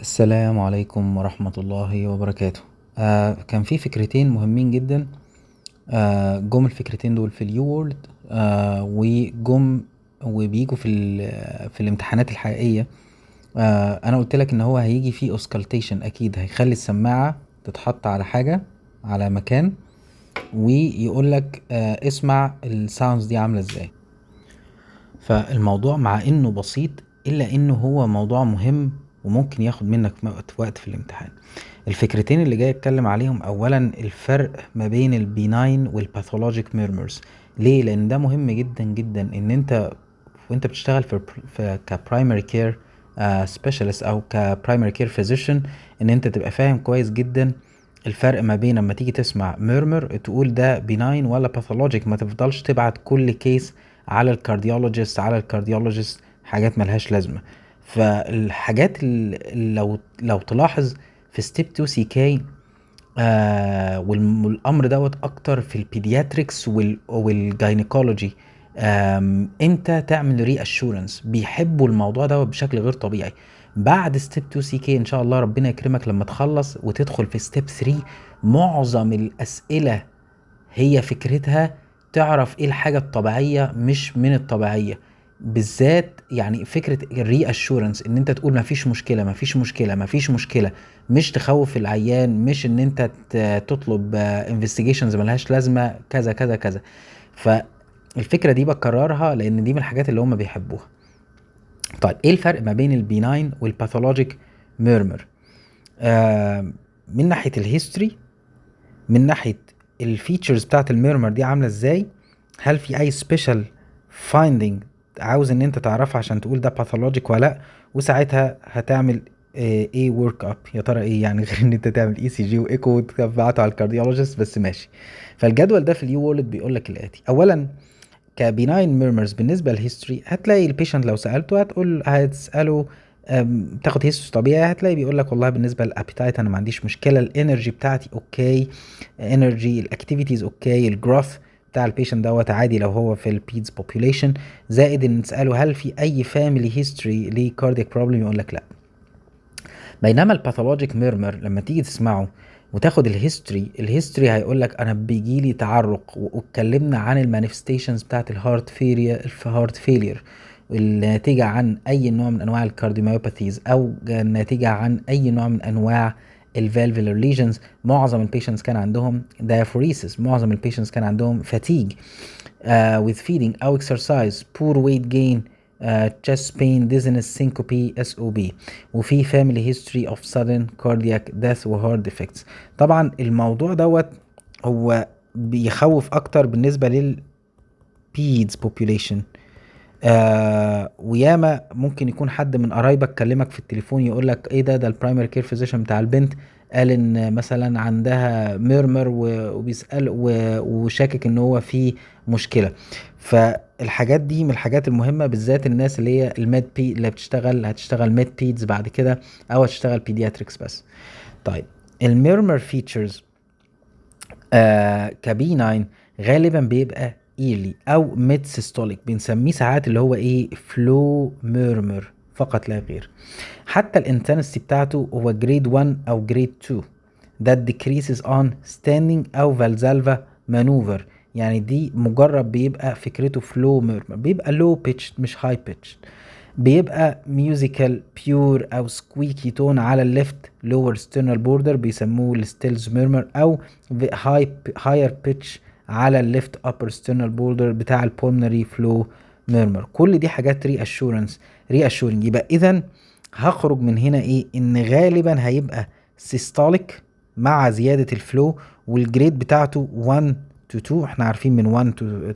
السلام عليكم ورحمة الله وبركاته. كان في فكرتين مهمين جدا. جم الفكرتين دول في اليو وورلد، وجم وبيجوا في الامتحانات الحقيقية. انا قلت لك ان هو هيجي فيه اوسكالتيشن، اكيد هيخلي السماعة تتحط على حاجة، على مكان، ويقول لك اسمع الساوندز دي عاملة ازاي. فالموضوع مع انه بسيط الا انه هو موضوع مهم وممكن ياخد منك وقت في الامتحان. الفكرتين اللي جاي اتكلم عليهم، اولا الفرق ما بين البيناين والباثولوجيك ميرمرز. ليه؟ لان ده مهم جدا جدا ان انت وانت بتشتغل في كبرايمري كير سبيشالست او كبرايمري كير فيزيشن، ان انت تبقى فاهم كويس جدا الفرق ما بين لما تيجي تسمع ميرمر تقول ده بيناين ولا باثولوجيك. ما تفضلش تبعت كل كيس على الكارديولوجيست حاجات ملهاش لازمه. فالحاجات اللي لو تلاحظ في ستيب 2 سي كي، والامر دوت اكتر في البيدياتريكس والجاينيكولوجي. امتى تعمل ري اشورنس؟ بيحبوا الموضوع دوت بشكل غير طبيعي. بعد ستيب 2 سي كي ان شاء الله ربنا يكرمك لما تخلص وتدخل في ستيب 3، معظم الاسئله هي فكرتها تعرف ايه الحاجة الطبيعية مش من الطبيعية. بالذات يعني فكرة الري اشورنس، ان انت تقول مفيش مشكلة مفيش مشكلة مفيش مشكلة، مش تخوف العيان، مش ان انت تطلب انفستيجيشنز ملهاش لازمة كذا كذا كذا. فالفكرة دي بكررها لان دي من الحاجات اللي هم بيحبوها. طيب ايه الفرق ما بين البيناين والباثولوجيك ميرمر؟ من ناحية الهيستوري، من ناحيه الفيتشرز بتاعت الميرمر دي عامله ازاي، هل في اي سبيشال فايندينج عاوز ان انت تعرفها عشان تقول ده باثولوجيك ولا لا. وساعتها هتعمل ايه ورك اب، يا ترى ايه يعني غير ان انت تعمل اي سي جي وايكو وتبعته على الكارديولوجيست بس. ماشي. فالجدول ده في اليو وورلد بيقول لك الاتي: اولا كبناين ميرمرز بالنسبه للهيستوري، هتلاقي البيشنت لو سالته هتساله تاخد هيستوري طبيعي، هتلاقي بيقول لك والله بالنسبه للابيتايت انا ما عنديش مشكله، الانرجي بتاعتي اوكي، انرجي الاكتيفيتيز اوكي، الجروث بتاع البيشنت دوت عادي لو هو في البيدز بوبوليشن. زائد ان نساله هل في اي فاميلي هيستوري لكاردياك بروبلم، يقول لك لا. بينما الباثولوجيك ميرمر لما تيجي تسمعه وتاخد الهيستوري هيقول لك انا بيجي لي تعرق، واتكلمنا عن المانيفستيشنز بتاعت الهارت فيلير الناتجه عن اي نوع من انواع الكارديوميوباثيز او الناتجه عن اي نوع من انواع الفالفولار ليجنز. معظم البيشنتس كان عندهم diaphoresis، معظم البيشنتس كان عندهم fatigue with feeding او exercise، poor weight gain، chest pain، dizziness، syncope، SOB، وفي family history of sudden cardiac death و heart defects. طبعا الموضوع دوت هو بيخوف اكتر بالنسبة للبيدز population. وياما ممكن يكون حد من قرايبك كلمك في التليفون يقول لك ايه ده البرايمري كير فيزيشن بتاع البنت قال ان مثلا عندها ميرمر وبيسأل وشاكك ان هو في مشكلة. فالحاجات دي من الحاجات المهمة، بالذات الناس اللي هي الميد بي اللي هتشتغل ميد بيدز بعد كده او هتشتغل بيدياتريكس بس. طيب الميرمر فيتشرز كبي 9 غالبا بيبقى ايرلي او ميد سيستوليك، بنسميه ساعات اللي هو ايه فلو ميرمر فقط لا غير. حتى الانتنسيتي بتاعته هو جريد 1 او جريد 2، ده decreases on standing او فالزالفا مانوفر. يعني دي مجرد بيبقى فكرته فلو ميرمر، بيبقى لو بيتش مش هاي بيتش، بيبقى ميوزيكال بيور او سكويكي تون على الليفت لور ستيرنال بوردر بيسموه الستيلز ميرمر، او هاير بيتش على الليفت ابر ستيرنال بوردر بتاع البولمنري فلو ميرمر. كل دي حاجات ري اشورنس ري اشورنج. يبقى اذا هخرج من هنا ايه؟ ان غالبا هيبقى سيستوليك مع زيادة الفلو، والجريد بتاعته 1 to 2، احنا عارفين من 1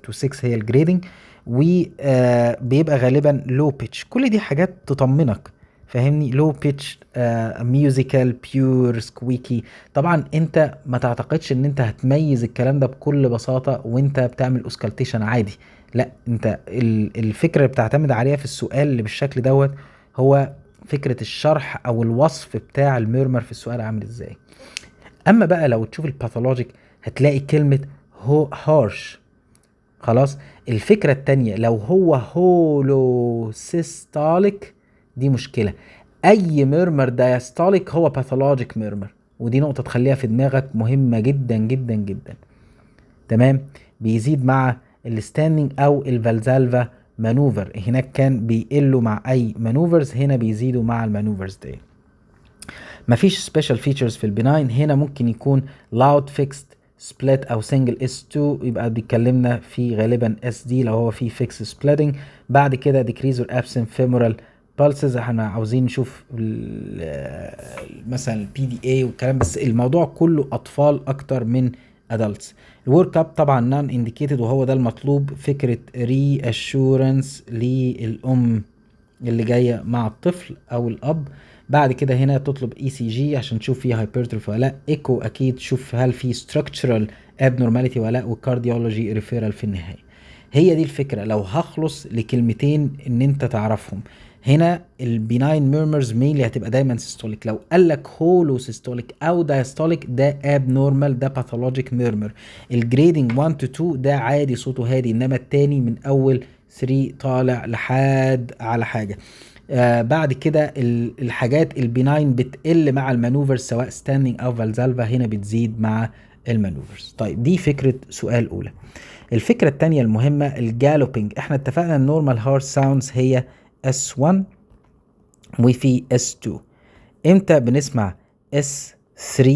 to 6 هي الجريدنج، وبيبقى غالبا لو بيتش. كل دي حاجات تطمنك، فاهمني؟ لو بيتش، ميوزيكال بيور سكويكي. طبعا انت ما تعتقدش ان انت هتميز الكلام ده بكل بساطة وانت بتعمل اوسكالتيشن عادي. لا، انت الفكرة اللي بتعتمد عليها في السؤال اللي بالشكل دوت هو فكرة الشرح او الوصف بتاع الميرمر في السؤال عامل ازاي. اما بقى لو تشوف الباثولوجيك هتلاقي كلمة هارش. خلاص. الفكرة التانية لو هو هولو سيستوليك دي مشكلة. اي ميرمر دايستوليك هو باثولوجيك ميرمر، ودي نقطة تخليها في دماغك مهمة جدا جدا جدا. تمام. بيزيد مع الستاندنج او الفالزالفا مانوفر، هناك كان بيقلوا مع اي مانوفرز، هنا بيزيدوا مع المانوفرز دي. مفيش سبيشال فيتشرز في البناين. هنا ممكن يكون لاود فيكست سبليت او سنجل اس 2، يبقى بيتكلمنا في غالبا اس دي لو هو في فيكس سبليتنج. بعد كده ديكريز اور ابسنت فيمورال بالسز، احنا عاوزين نشوف مثلا البي دي اي والكلام، بس الموضوع كله اطفال اكتر من ادلتس. الورك اب طبعا نون انديكيتد، وهو ده المطلوب، فكره ري اشورنس للام اللي جايه مع الطفل او الاب. بعد كده هنا تطلب اي سي جي عشان تشوف فيه هايبرتروفي ولا لا، ايكو اكيد تشوف هل في ستراكشرال ابنورماليتي ولا لا، والكارديولوجي ريفيرال في النهايه. هي دي الفكره. لو هخلص لكلمتين ان انت تعرفهم، هنا البيناين ميرمرز مينلي هتبقى دايما سيستوليك. لو قال لك هولو سيستوليك او دايستوليك ده اب نورمال، ده باثولوجيك ميرمر. الجريدنج 1 تو 2 ده عادي صوته هادي، انما التاني من اول 3 طالع لحد على حاجه. بعد كده الحاجات البناين بتقل مع المانوفرز سواء ستاندنج او فالزالفا، هنا بتزيد مع المانوفرز. طيب دي فكره سؤال اولى. الفكره الثانيه المهمه الجالوبينج. احنا اتفقنا النورمال هارت ساوندز هي S1 وفي S2. امتى بنسمع S3؟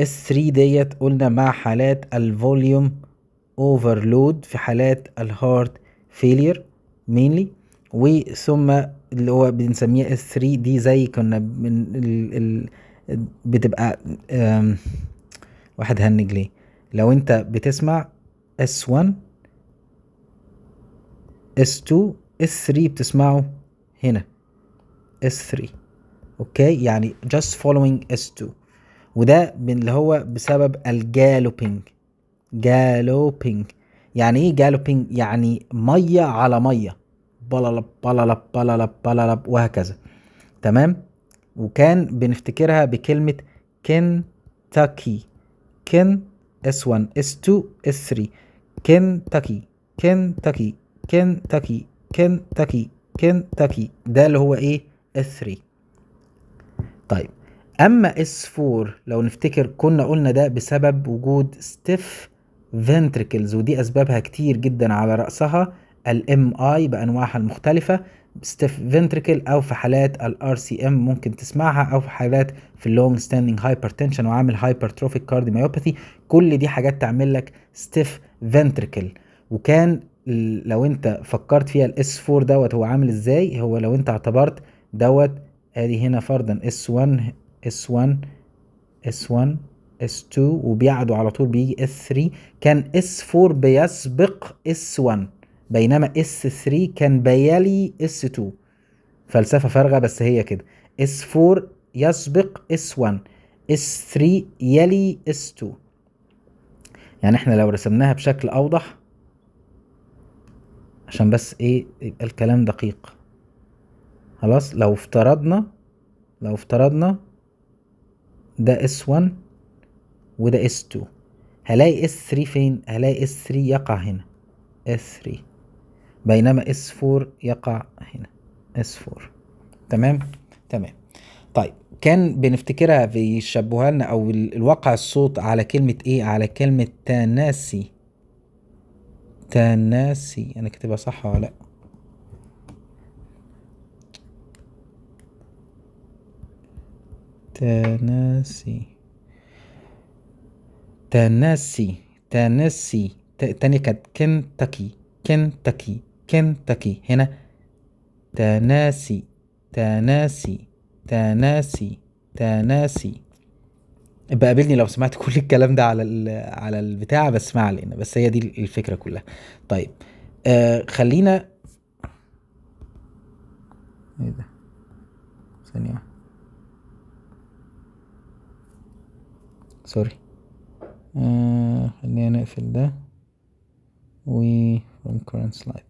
S3 ديت قلنا مع حالات الفوليوم اوفرلود، في حالات الهارت فيلير مينلي، وثم اللي هو بنسميها S3 دي زي كنا من بتبقى واحد هنج ليه. لو انت بتسمع S1 S2 S3 بتسمعه هنا S3. اوكي، يعني just following S2، وده اللي هو بسبب الجالوبينج. جالوبينج يعني ايه جالوبينج؟ يعني ميه على ميه، بلالب بلالب بلالب بلالب وهكذا. تمام. وكان بنفتكرها بكلمة كنتاكي. كن S1 S2 S3 كنتاكي كنتاكي كنتاكي كنتاكي كنتاكي، ده اللي هو ايه S3. طيب اما S4 لو نفتكر كنا قلنا ده بسبب وجود stiff ventricles، ودي اسبابها كتير جدا، على رأسها الام اي بانواعها المختلفة، stiff ventricle، او في حالات الار سي ام ممكن تسمعها، او في حالات في اللونج ستاندينج هايبرتنشن وعامل هايبرتروفيك كارديوميوباثي. كل دي حاجات تعمل لك stiff ventricle. وكان لو انت فكرت فيها الاس 4 دوت هو عامل ازاي، هو لو انت اعتبرت دوت ادي هنا فرضا S1 S1 S1 S2 وبيعدوا على طول بيجي S3، كان S4 بيسبق S1 بينما S3 كان بيلي S2. فلسفة فارغة بس هي كده، S4 يسبق S1، S3 يلي S2. يعني احنا لو رسمناها بشكل اوضح عشان بس ايه يبقى الكلام دقيق. خلاص، لو افترضنا ده S1 وده S2، هلاقي S3 فين؟ هلاقي S3 يقع هنا S3، بينما S4 يقع هنا S4. تمام. طيب كان بنفتكرها بيشبهوها لنا او الواقع الصوت على كلمة ايه؟ على كلمة تناسي. انا كاتبها صح ولا لا؟ تناسي تاني كانت كنتاكي هنا تناسي. ابقى قابلني لو سمعت كل الكلام ده على البتاع، بس ما علينا، بس هي دي الفكرة كلها. طيب خلينا ايه ده، ثانية سوري. خلينا نقفل ده from current slide.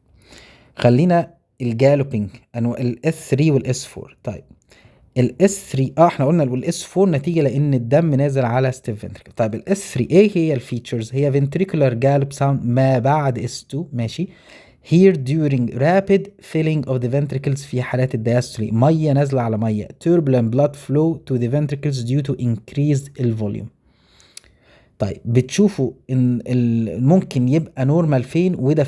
خلينا الجالوبينج انواع الاس 3 والاس 4. طيب الاس 3 احنا قلنا والاس 4 نتيجه لان الدم نازل على ستيف فنتريكل. طيب الاس 3 ايه هي الفيتشرز؟ هي فنتريكولار جالوب ساوند ما بعد اس 2. ماشي. here during rapid filling of the ventricles في حالات الدياستولي ميه نازله على ميه turbulent blood flow to the ventricles due to increased الفوليوم. طيب بتشوفوا ان ممكن يبقى نورمال فين، وده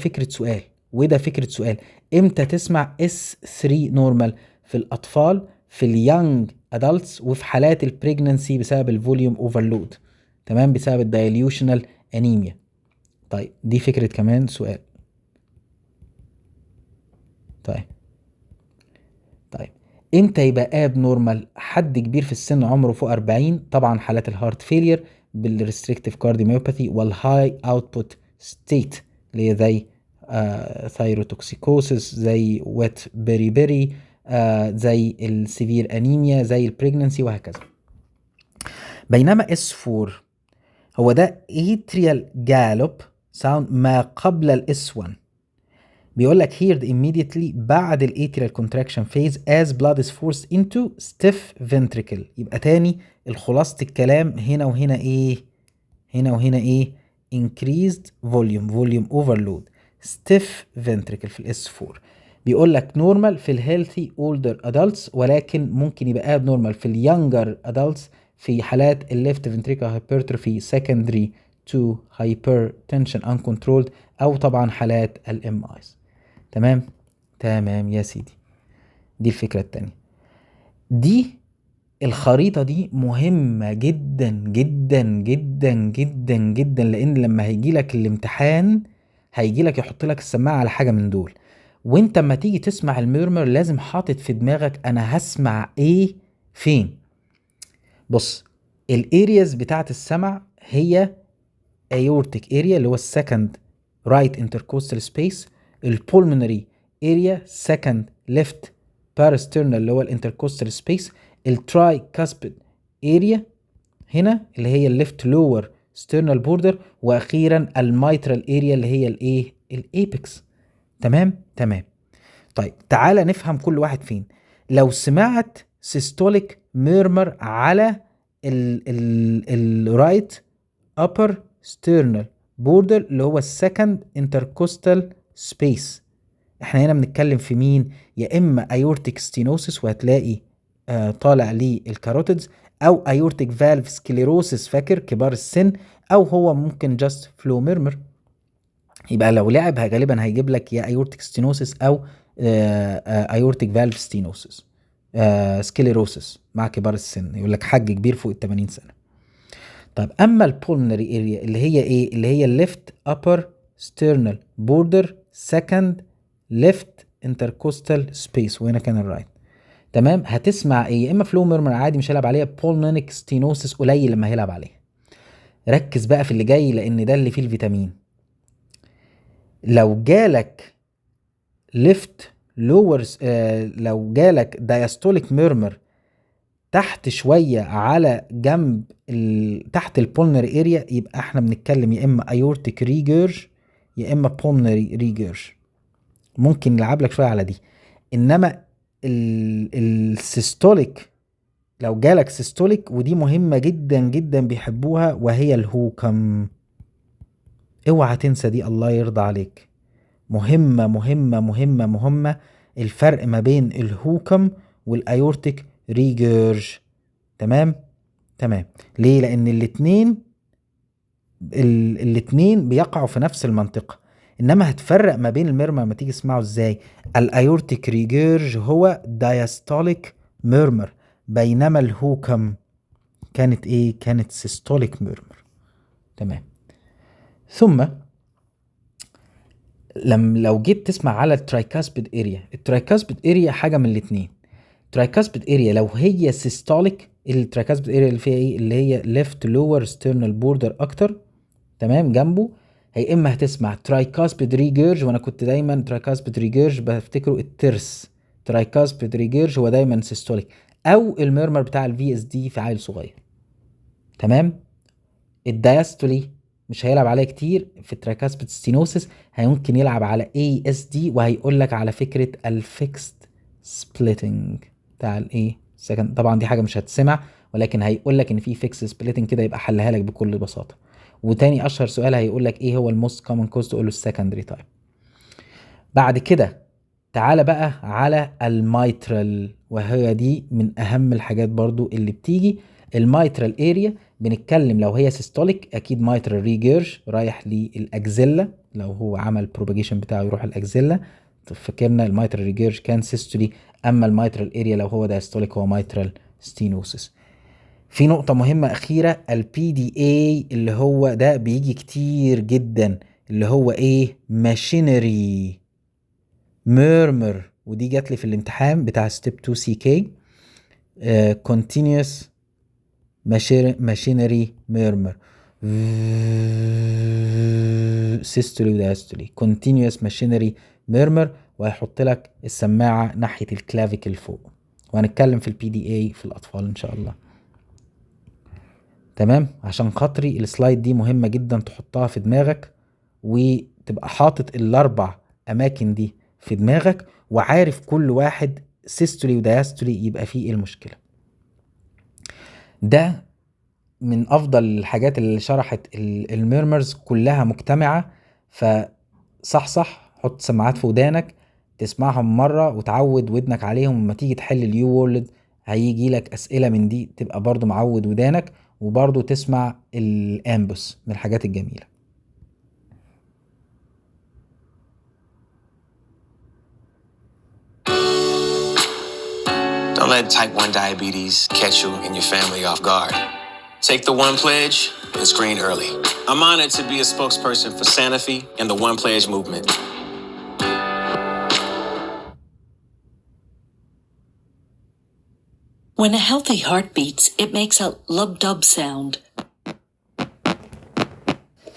فكره سؤال امتى تسمع S3 نورمال؟ في الاطفال، في اليانج ادلتس، وفي حالات البريجننسي بسبب الفوليوم اوفرلود، تمام، بسبب الدايليوشنال انيميا. طيب دي فكره كمان سؤال. طيب امتى يبقى اب نورمال؟ حد كبير في السن عمره فوق 40، طبعا حالات الهارت فيلير بالريستريكتيف كارديوميوباثي والهاي اوتبوت ستيت اللي هي زي ثايروتوكسيكوسيس، زي ويت بيري بيري، زي السيفير انيميا، زي البريجننسي، وهكذا. بينما S4 هو ده اتريال جالوب ساوند ما قبل الاس 1. بيقول لك heard immediately بعد الاتريال contraction phase as blood is forced into stiff ventricle. يبقى تاني الخلاصة الكلام هنا وهنا ايه؟ هنا وهنا ايه؟ increased volume overload stiff ventricle في الاس 4. بيقول لك normal في الهيلثي older adults، ولكن ممكن يبقى abnormal في اليونجر adults في حالات الليفت ventricular hypertrophy secondary to hypertension uncontrolled، او طبعا حالات الام ايز. تمام يا سيدي. دي الفكرة التانية. دي الخريطة دي مهمة جدا جدا جدا جدا جدا، لان لما هيجي لك الامتحان هيجي لك يحط لك السماعة على حاجة من دول، وانت اما تيجي تسمع الميرمر لازم حاطط في دماغك انا هسمع ايه فين. بص، الارياز بتاعت السمع هي aortic area اللي هو السكند right intercostal space، البولمونري area second left parasternal اللي هو الانتركوستال سبيس، التراي كاسبيد area هنا اللي هي الليفت لور sternal border، واخيرا الميترال area اللي هي الايه؟ الابيكس. تمام. طيب تعالى نفهم كل واحد فين. لو سمعت systolic murmur على الرايت upper sternal border اللي هو السكند intercostal space، احنا هنا بنتكلم في مين؟ يا اما aortic stenosis وهتلاقي طالع ليه الكاروتيدز، او aortic valve sclerosis فاكر كبار السن، او هو ممكن just flow murmur. يبقى لو لعب غالبا هيجيب لك يا aortic stenosis او aortic valve stenosis sclerosis مع كبار السن، يقول لك حاج كبير فوق ال 80 سنة. طيب اما البولمونري اريا اللي هي ايه؟ اللي هي الليفت upper sternal border second left intercostal space، وهنا كان الرايت. تمام. هتسمع ايه؟ يا اما فلو ميرمر عادي مش هيلعب عليها، pulmonic stenosis قليل لما هيلعب عليها. ركز بقى في اللي جاي لان ده اللي فيه الفيتامين. لو جالك left lower لو جالك diastolic murmur تحت شوية على جنب تحت البولنري اريا، يبقى احنا بنتكلم يا اما ايورتيك ريجيرج يا اما بولنري ريجيرج. ممكن نلعب لك شوية على دي. انما السيستوليك لو جالك سيستوليك، ودي مهمة جدا جدا بيحبوها، وهي الهوكم. اوعى تنسى دي، الله يرضى عليك. مهمة مهمة مهمة مهمة الفرق ما بين الهوكم والايورتيك ريجيرج. تمام. ليه؟ لان الاتنين بيقعوا في نفس المنطقة، انما هتفرق ما بين الميرمر ما تيجي تسمعه ازاي. الايورتيك ريجيرج هو دايستوليك ميرمر، بينما الهوكم كانت ايه؟ كانت سيستوليك ميرمر. تمام. ثم لو جيت تسمع على الترايكاسبيد اريا حاجة من الاتنين. ترايكاسبيد اريا لو هي سيستوليك، الترايكاسبيد اريا اللي فيها ايه؟ اللي هي ليفت لور ستيرنال بوردر اكتر، تمام، جنبه، هي اما هتسمع ترايكاسبيد ريجيرج، وانا كنت دايما ترايكاسبيد ريجيرج بفتكره الترس، ترايكاسبيد ريجيرج هو دايما سيستوليك، او الميرمر بتاع الفي اس دي في عيل صغير. تمام. الدايستولي مش هيلعب عليه كتير في الترايكاسبيد ستينوسيس، ممكن يلعب على اي اس دي، وهيقول لك على فكره الفيكست سبليتنج بتاع الايه سكند. طبعا دي حاجه مش هتسمع، ولكن هيقول لك ان في فيكس سبليتنج كده، يبقى حلها لك بكل بساطه. وتاني اشهر سؤال هيقول لك ايه هو الموست كومن كوز، تقول له السكندري تايب. بعد كده تعالى بقى على الميترال، وهي دي من اهم الحاجات برضو اللي بتيجي. الميترال اريا بنتكلم لو هي سيستوليك اكيد ميترال ريجيرج رايح للاكزيلا، لو هو عمل بروباجيشن بتاعه يروح الاكزيلا. فكرنا الميترال ريجيرج كان سيستولي، اما الميترال اريا لو هو دايستوليك هو ميترال ستينوسس. في نقطة مهمة أخيرة، البي دي اي اللي هو ده بيجي كتير جدا، اللي هو ايه؟ ماشينري ميرمر، ودي جات لي في الامتحان بتاع ستيب 2 سي كي. continuous machinery murmur systole وداستولي continuous machinery murmur، وهيحط لك السماعة ناحية الكلافيكل فوق، وهنتكلم في البي دي اي في الأطفال إن شاء الله. تمام، عشان خاطري السلايد دي مهمة جدا تحطها في دماغك، وتبقى حاطط الأربع أماكن دي في دماغك، وعارف كل واحد سيستولي ودايستولي يبقى فيه ايه المشكلة. ده من افضل الحاجات اللي شرحت الميرمرز كلها مجتمعة. فصح حط سماعات في ودانك، تسمعهم مرة وتعود ودنك عليهم، وما تيجي تحل اليو وورلد هيجي لك اسئلة من دي، تبقى برضو معود ودانك، وبرضو تسمع الامبوس من الحاجات الجميلة. Don't let type 1 diabetes catch you and your family off guard. Take the One Pledge and screen early. I'm honored to be a spokesperson for Sanofi and the One Pledge movement. When a healthy heart beats, it makes a lub-dub sound.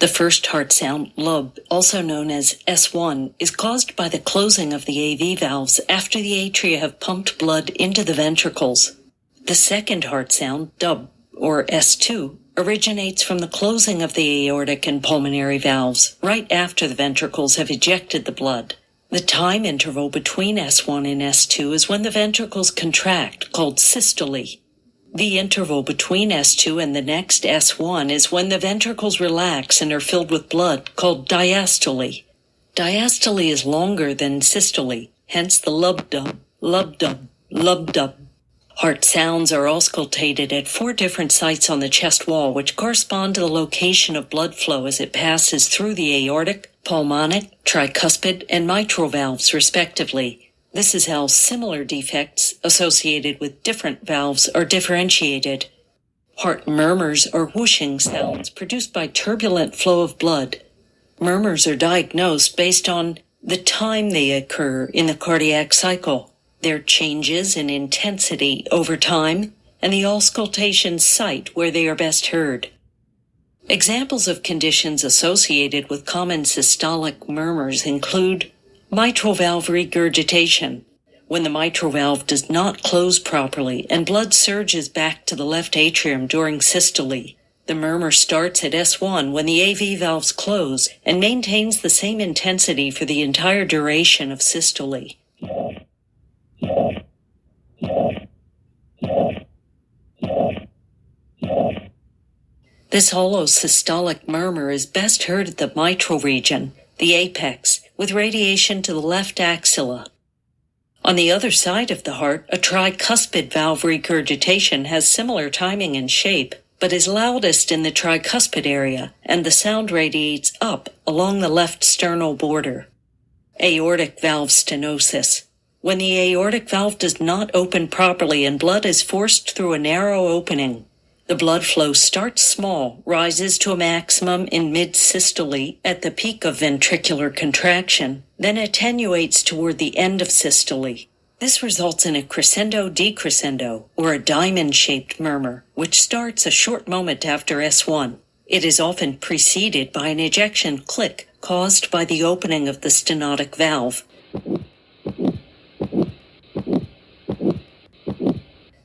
The first heart sound, lub, also known as S1, is caused by the closing of the AV valves after the atria have pumped blood into the ventricles. The second heart sound, dub, or S2, originates from the closing of the aortic and pulmonary valves right after the ventricles have ejected the blood. The time interval between S1 and S2 is when the ventricles contract, called systole. The interval between S2 and the next S1 is when the ventricles relax and are filled with blood, called diastole. Diastole is longer than systole, hence the lub-dub, lub-dub, lub-dub. Heart sounds are auscultated at 4 different sites on the chest wall, which correspond to the location of blood flow as it passes through the aortic, pulmonic, tricuspid, and mitral valves, respectively. This is how similar defects associated with different valves are differentiated. Heart murmurs are whooshing sounds produced by turbulent flow of blood. Murmurs are diagnosed based on the time they occur in the cardiac cycle, their changes in intensity over time, and the auscultation site where they are best heard. Examples of conditions associated with common systolic murmurs include mitral valve regurgitation, when the mitral valve does not close properly and blood surges back to the left atrium during systole. The murmur starts at S1 when the AV valves close and maintains the same intensity for the entire duration of systole. This hollow systolic murmur is best heard at the mitral region, the apex, with radiation to the left axilla. On the other side of the heart, a tricuspid valve regurgitation has similar timing and shape, but is loudest in the tricuspid area, and the sound radiates up along the left sternal border. Aortic valve stenosis. When the aortic valve does not open properly and blood is forced through a narrow opening. The blood flow starts small, rises to a maximum in mid-systole at the peak of ventricular contraction, then attenuates toward the end of systole. This results in a crescendo-decrescendo, or a diamond-shaped murmur, which starts a short moment after S1. It is often preceded by an ejection click caused by the opening of the stenotic valve.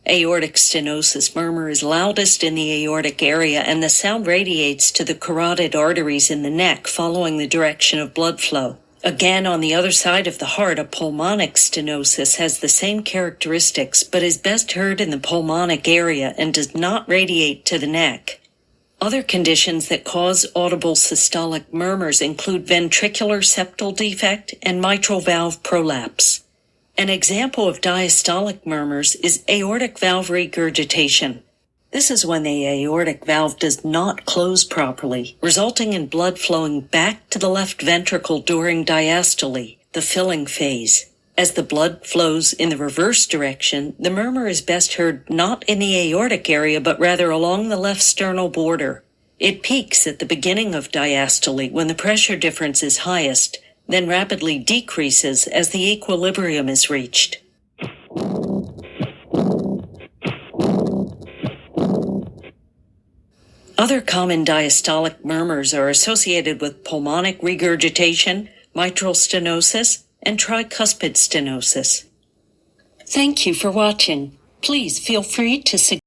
Aortic stenosis murmur is loudest in the aortic area, and the sound radiates to the carotid arteries in the neck following the direction of blood flow. Again, on the other side of the heart, a pulmonic stenosis has the same characteristics but is best heard in the pulmonic area and does not radiate to the neck. Other conditions that cause audible systolic murmurs include ventricular septal defect and mitral valve prolapse. An example of diastolic murmurs is aortic valve regurgitation. This is when the aortic valve does not close properly, resulting in blood flowing back to the left ventricle during diastole, the filling phase. As the blood flows in the reverse direction, the murmur is best heard not in the aortic area but rather along the left sternal border. It peaks at the beginning of diastole when the pressure difference is highest, then rapidly decreases as the equilibrium is reached. Other common diastolic murmurs are associated with pulmonic regurgitation, mitral stenosis, and tricuspid stenosis. Thank you for watching. Please feel free to suggest